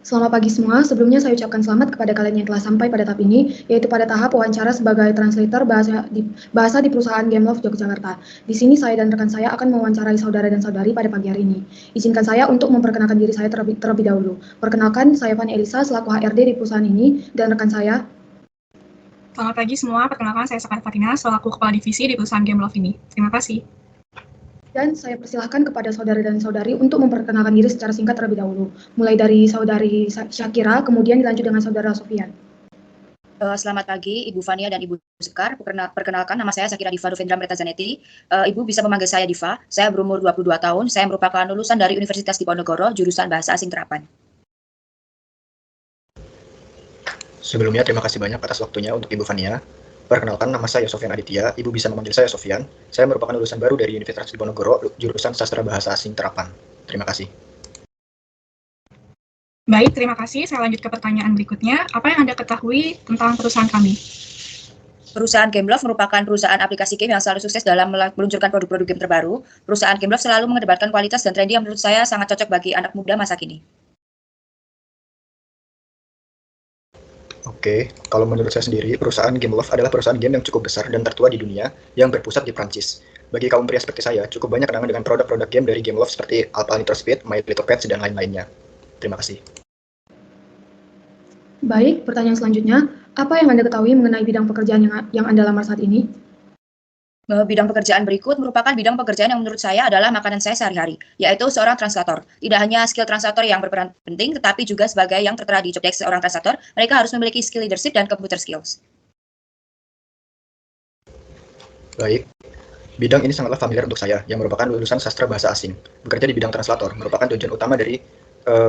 Selamat pagi semua. Sebelumnya saya ucapkan selamat kepada kalian yang telah sampai pada tahap ini, yaitu pada tahap wawancara sebagai translator bahasa di perusahaan Gameloft Yogyakarta. Di sini saya dan rekan saya akan mewawancarai saudara dan saudari pada pagi hari ini. Izinkan saya untuk memperkenalkan diri saya terlebih dahulu. Perkenalkan, saya Fani Elisa selaku HRD di perusahaan ini, dan rekan saya. Selamat pagi semua, perkenalkan saya Sekar Fatina selaku Kepala Divisi di perusahaan Gameloft ini. Terima kasih. Dan saya persilahkan kepada saudara dan saudari untuk memperkenalkan diri secara singkat terlebih dahulu. Mulai dari saudari Syakira, kemudian dilanjut dengan saudara Sofian. Selamat pagi Ibu Fania dan Ibu Sekar. Perkenalkan, nama saya Syakira Diva Ruvendra Merta Zanetti. Ibu bisa memanggil saya Diva. Saya berumur 22 tahun. Saya merupakan lulusan dari Universitas Diponegoro, jurusan Bahasa Asing Terapan. Sebelumnya, terima kasih banyak atas waktunya untuk Ibu Fania. Perkenalkan, nama saya Sofian Aditya. Ibu bisa memanggil saya Sofian. Saya merupakan lulusan baru dari Universitas Diponegoro, jurusan Sastra Bahasa Asing Terapan. Terima kasih. Baik, terima kasih. Saya lanjut ke pertanyaan berikutnya. Apa yang Anda ketahui tentang perusahaan kami? Perusahaan Gameloft merupakan perusahaan aplikasi game yang selalu sukses dalam meluncurkan produk-produk game terbaru. Perusahaan Gameloft selalu mengedepankan kualitas dan trendy yang menurut saya sangat cocok bagi anak muda masa kini. Oke, kalau menurut saya sendiri, perusahaan Gameloft adalah perusahaan game yang cukup besar dan tertua di dunia yang berpusat di Prancis. Bagi kaum pria seperti saya, cukup banyak kenangan dengan produk-produk game dari Gameloft seperti Alpha Nitro Speed, My Little Pets, dan lain-lainnya. Terima kasih. Baik, pertanyaan selanjutnya, apa yang Anda ketahui mengenai bidang pekerjaan yang Anda lamar saat ini? Bidang pekerjaan berikut merupakan bidang pekerjaan yang menurut saya adalah makanan saya sehari-hari, yaitu seorang translator. Tidak hanya skill translator yang berperan penting, tetapi juga sebagai yang tertera di job desk seorang translator, mereka harus memiliki skill leadership dan computer skills. Baik, bidang ini sangatlah familiar untuk saya, yang merupakan lulusan sastra bahasa asing. Bekerja di bidang translator merupakan tujuan utama dari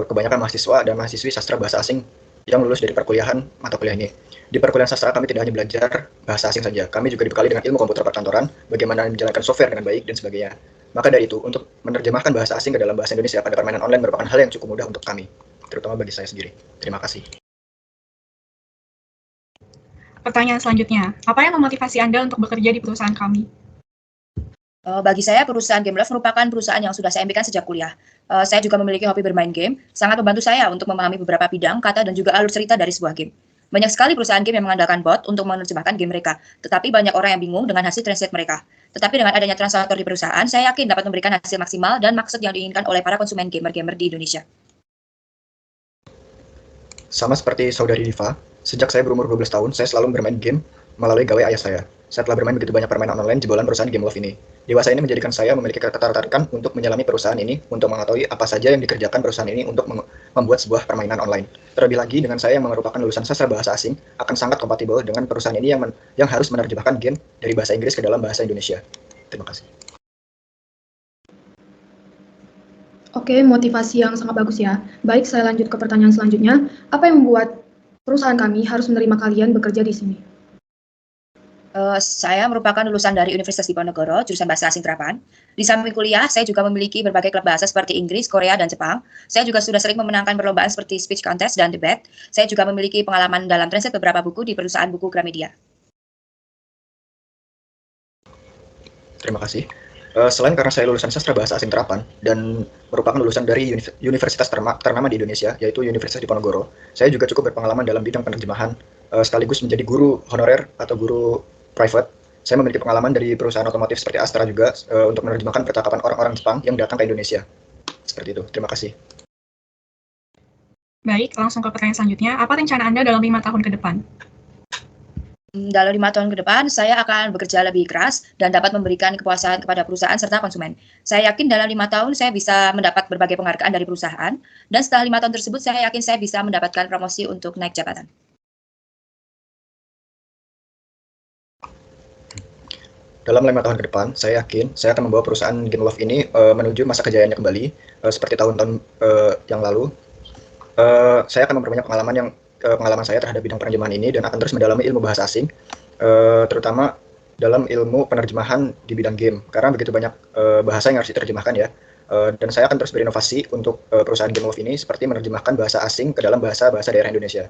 kebanyakan mahasiswa dan mahasiswi sastra bahasa asing yang lulus dari perkuliahan mata kuliah ini. Di perkuliahan sastra kami tidak hanya belajar bahasa asing saja, kami juga dibekali dengan ilmu komputer perkantoran, bagaimana menjalankan software dengan baik, dan sebagainya. Maka dari itu, untuk menerjemahkan bahasa asing ke dalam bahasa Indonesia pada permainan online merupakan hal yang cukup mudah untuk kami, terutama bagi saya sendiri. Terima kasih. Pertanyaan selanjutnya, apa yang memotivasi Anda untuk bekerja di perusahaan kami? Bagi saya, perusahaan Gameloft merupakan perusahaan yang sudah saya impikan sejak kuliah. Saya juga memiliki hobi bermain game, sangat membantu saya untuk memahami beberapa bidang, kata, dan juga alur cerita dari sebuah game. Banyak sekali perusahaan game yang mengandalkan bot untuk menerjemahkan game mereka, tetapi banyak orang yang bingung dengan hasil translate mereka. Tetapi dengan adanya translator di perusahaan, saya yakin dapat memberikan hasil maksimal dan maksud yang diinginkan oleh para konsumen gamer-gamer di Indonesia. Sama seperti saudari Diva, sejak saya berumur 12 tahun, saya selalu bermain game melalui gawai ayah saya. Saya telah bermain begitu banyak permainan online jebolan perusahaan Gameloft ini. Dewasa ini menjadikan saya memiliki ketertarikan untuk menyelami perusahaan ini, untuk mengetahui apa saja yang dikerjakan perusahaan ini untuk membuat sebuah permainan online. Terlebih lagi dengan saya yang merupakan lulusan sastra bahasa asing, akan sangat kompatibel dengan perusahaan ini yang harus menerjemahkan game dari bahasa Inggris ke dalam bahasa Indonesia. Terima kasih. Oke, motivasi yang sangat bagus ya. Baik, saya lanjut ke pertanyaan selanjutnya. Apa yang membuat perusahaan kami harus menerima kalian bekerja di sini? Saya merupakan lulusan dari Universitas Diponegoro, jurusan Bahasa Asing Terapan. Di samping kuliah, saya juga memiliki berbagai klub bahasa seperti Inggris, Korea, dan Jepang. Saya juga sudah sering memenangkan perlombaan seperti speech contest dan debat. Saya juga memiliki pengalaman dalam translate beberapa buku di perusahaan buku Gramedia. Terima kasih. Selain karena saya lulusan sastra bahasa asing Terapan dan merupakan lulusan dari universitas ternama di Indonesia, yaitu Universitas Diponegoro, saya juga cukup berpengalaman dalam bidang penerjemahan, sekaligus menjadi guru honorer atau guru private. Saya memiliki pengalaman dari perusahaan otomotif seperti Astra juga untuk menerjemahkan percakapan orang-orang Jepang yang datang ke Indonesia. Seperti itu. Terima kasih. Baik, langsung ke pertanyaan selanjutnya. Apa rencana Anda dalam 5 tahun ke depan? Dalam 5 tahun ke depan, saya akan bekerja lebih keras dan dapat memberikan kepuasan kepada perusahaan serta konsumen. Saya yakin dalam 5 tahun saya bisa mendapat berbagai penghargaan dari perusahaan, dan setelah 5 tahun tersebut saya yakin saya bisa mendapatkan promosi untuk naik jabatan. Dalam 5 tahun ke depan, saya yakin saya akan membawa perusahaan Gameloft ini menuju masa kejayaannya kembali, seperti tahun-tahun yang lalu. Saya akan memperbanyak pengalaman saya terhadap bidang penerjemahan ini dan akan terus mendalami ilmu bahasa asing, terutama dalam ilmu penerjemahan di bidang game, karena begitu banyak bahasa yang harus diterjemahkan ya. Dan saya akan terus berinovasi untuk perusahaan Gameloft ini seperti menerjemahkan bahasa asing ke dalam bahasa daerah Indonesia.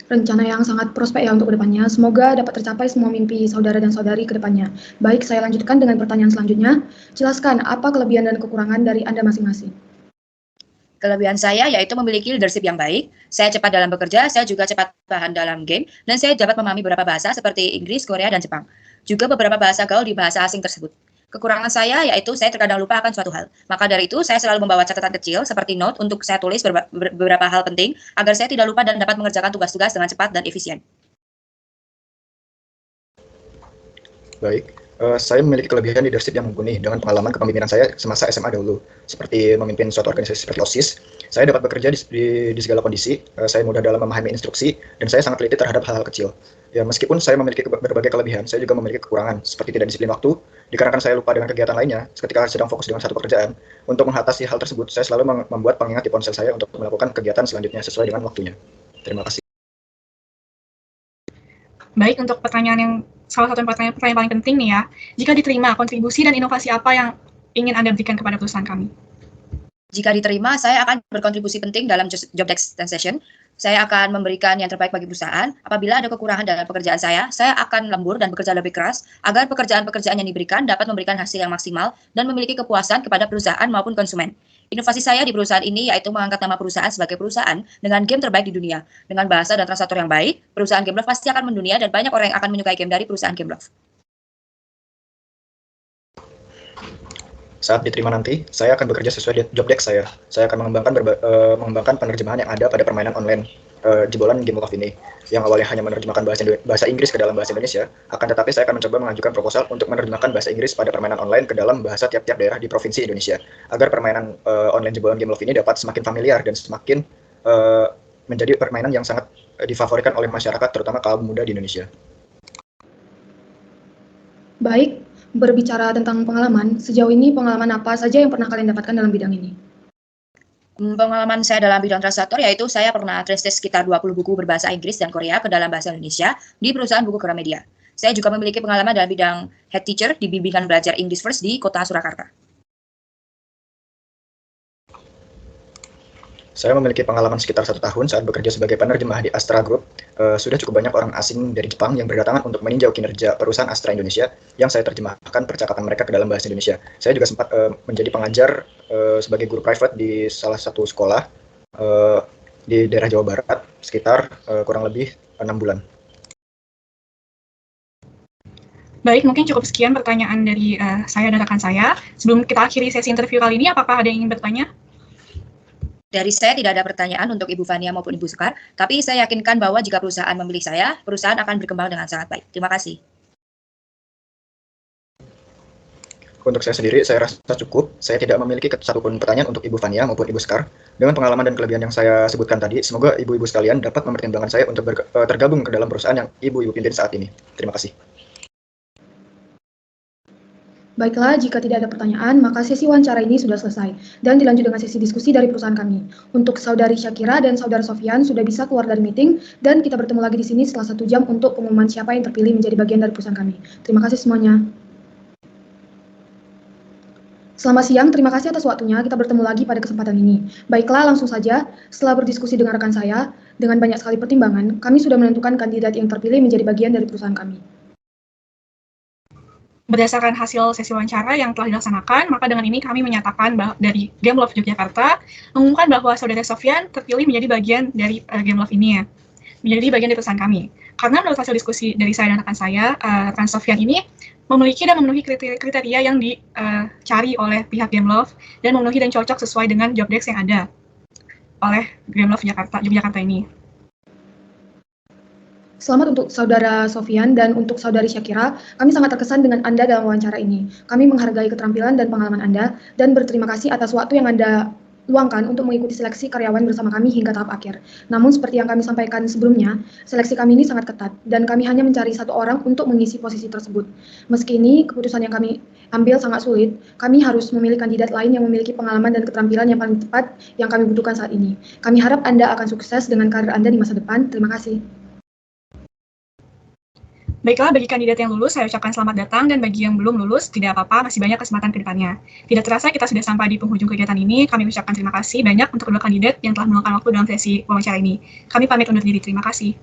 Rencana yang sangat prospek ya untuk kedepannya. Semoga dapat tercapai semua mimpi saudara dan saudari ke depannya. Baik, saya lanjutkan dengan pertanyaan selanjutnya. Jelaskan apa kelebihan dan kekurangan dari Anda masing-masing. Kelebihan saya yaitu memiliki leadership yang baik, saya cepat dalam bekerja, saya juga cepat paham dalam game, dan saya dapat memahami beberapa bahasa seperti Inggris, Korea, dan Jepang. Juga beberapa bahasa gaul di bahasa asing tersebut. Kekurangan saya yaitu saya terkadang lupa akan suatu hal. Maka dari itu, saya selalu membawa catatan kecil seperti note untuk saya tulis beberapa hal penting agar saya tidak lupa dan dapat mengerjakan tugas-tugas dengan cepat dan efisien. Baik, saya memiliki kelebihan leadership yang mumpuni dengan pengalaman kepemimpinan saya semasa SMA dahulu, seperti memimpin suatu organisasi seperti OSIS. Saya dapat bekerja di segala kondisi, saya mudah dalam memahami instruksi, dan saya sangat teliti terhadap hal-hal kecil. Ya, meskipun saya memiliki berbagai kelebihan, saya juga memiliki kekurangan, seperti tidak disiplin waktu, dikarenakan saya lupa dengan kegiatan lainnya ketika sedang fokus dengan satu pekerjaan. Untuk mengatasi hal tersebut, saya selalu membuat pengingat di ponsel saya untuk melakukan kegiatan selanjutnya sesuai dengan waktunya. Terima kasih. Baik, untuk salah satu pertanyaan paling penting nih ya, jika diterima, kontribusi dan inovasi apa yang ingin Anda berikan kepada perusahaan kami? Jika diterima, saya akan berkontribusi penting dalam job desk session. Saya akan memberikan yang terbaik bagi perusahaan. Apabila ada kekurangan dalam pekerjaan saya akan lembur dan bekerja lebih keras agar pekerjaan-pekerjaan yang diberikan dapat memberikan hasil yang maksimal dan memiliki kepuasan kepada perusahaan maupun konsumen. Inovasi saya di perusahaan ini yaitu mengangkat nama perusahaan sebagai perusahaan dengan game terbaik di dunia. Dengan bahasa dan translator yang baik, perusahaan Gameloft pasti akan mendunia dan banyak orang yang akan menyukai game dari perusahaan Gameloft. Saat diterima nanti, saya akan bekerja sesuai job desk saya. Saya akan mengembangkan penerjemahan yang ada pada permainan online jebolan Gameloft ini, yang awalnya hanya menerjemahkan bahasa Inggris ke dalam bahasa Indonesia, akan tetapi saya akan mencoba mengajukan proposal untuk menerjemahkan bahasa Inggris pada permainan online ke dalam bahasa tiap-tiap daerah di provinsi Indonesia, agar permainan online jebolan Gameloft ini dapat semakin familiar dan semakin menjadi permainan yang sangat difavoritkan oleh masyarakat, terutama kaum muda di Indonesia. Baik, berbicara tentang pengalaman, sejauh ini pengalaman apa saja yang pernah kalian dapatkan dalam bidang ini? Pengalaman saya dalam bidang translator yaitu saya pernah translate sekitar 20 buku berbahasa Inggris dan Korea ke dalam bahasa Indonesia di perusahaan buku Gramedia. Saya juga memiliki pengalaman dalam bidang head teacher di bimbingan belajar English First di kota Surakarta. Saya memiliki pengalaman sekitar 1 tahun saat bekerja sebagai penerjemah di Astra Group. Sudah cukup banyak orang asing dari Jepang yang berdatangan untuk meninjau kinerja perusahaan Astra Indonesia yang saya terjemahkan percakapan mereka ke dalam bahasa Indonesia. Saya juga sempat menjadi pengajar sebagai guru private di salah satu sekolah di daerah Jawa Barat sekitar kurang lebih 6 bulan. Baik, mungkin cukup sekian pertanyaan dari saya dan rekan saya. Sebelum kita akhiri sesi interview kali ini, apakah ada yang ingin bertanya? Dari saya tidak ada pertanyaan untuk Ibu Fania maupun Ibu Sekar, tapi saya yakinkan bahwa jika perusahaan memilih saya, perusahaan akan berkembang dengan sangat baik. Terima kasih. Untuk saya sendiri, saya rasa cukup. Saya tidak memiliki satupun pertanyaan untuk Ibu Fania maupun Ibu Sekar. Dengan pengalaman dan kelebihan yang saya sebutkan tadi, semoga ibu-ibu sekalian dapat mempertimbangkan saya untuk tergabung ke dalam perusahaan yang ibu-ibu pimpin saat ini. Terima kasih. Baiklah, jika tidak ada pertanyaan, maka sesi wawancara ini sudah selesai dan dilanjut dengan sesi diskusi dari perusahaan kami. Untuk Saudari Syakira dan Saudara Sofyan sudah bisa keluar dari meeting dan kita bertemu lagi di sini setelah 1 jam untuk pengumuman siapa yang terpilih menjadi bagian dari perusahaan kami. Terima kasih semuanya. Selamat siang, terima kasih atas waktunya. Kita bertemu lagi pada kesempatan ini. Baiklah, langsung saja. Setelah berdiskusi dengan rekan saya, dengan banyak sekali pertimbangan, kami sudah menentukan kandidat yang terpilih menjadi bagian dari perusahaan kami. Berdasarkan hasil sesi wawancara yang telah dilaksanakan, maka dengan ini kami menyatakan dari Gameloft Yogyakarta mengumumkan bahwa Saudara Sofyan terpilih menjadi bagian dari Gameloft ini ya, menjadi bagian dari perusahaan kami. Karena menurut hasil diskusi dari saya dan rekan saya, rekan Sofyan ini memiliki dan memenuhi kriteria yang dicari oleh pihak Gameloft dan memenuhi dan cocok sesuai dengan job desk yang ada oleh Gameloft Yogyakarta ini. Selamat untuk Saudara Sofyan dan untuk Saudari Syakira. Kami sangat terkesan dengan Anda dalam wawancara ini. Kami menghargai keterampilan dan pengalaman Anda dan berterima kasih atas waktu yang Anda luangkan untuk mengikuti seleksi karyawan bersama kami hingga tahap akhir. Namun seperti yang kami sampaikan sebelumnya, seleksi kami ini sangat ketat dan kami hanya mencari 1 orang untuk mengisi posisi tersebut. Meski ini keputusan yang kami ambil sangat sulit, kami harus memilih kandidat lain yang memiliki pengalaman dan keterampilan yang paling tepat yang kami butuhkan saat ini. Kami harap Anda akan sukses dengan karir Anda di masa depan. Terima kasih. Baiklah, bagi kandidat yang lulus, saya ucapkan selamat datang, dan bagi yang belum lulus, tidak apa-apa, masih banyak kesempatan ke depannya. Tidak terasa kita sudah sampai di penghujung kegiatan ini, kami ucapkan terima kasih banyak untuk kedua kandidat yang telah meluangkan waktu dalam sesi wawancara ini. Kami pamit undur diri, terima kasih.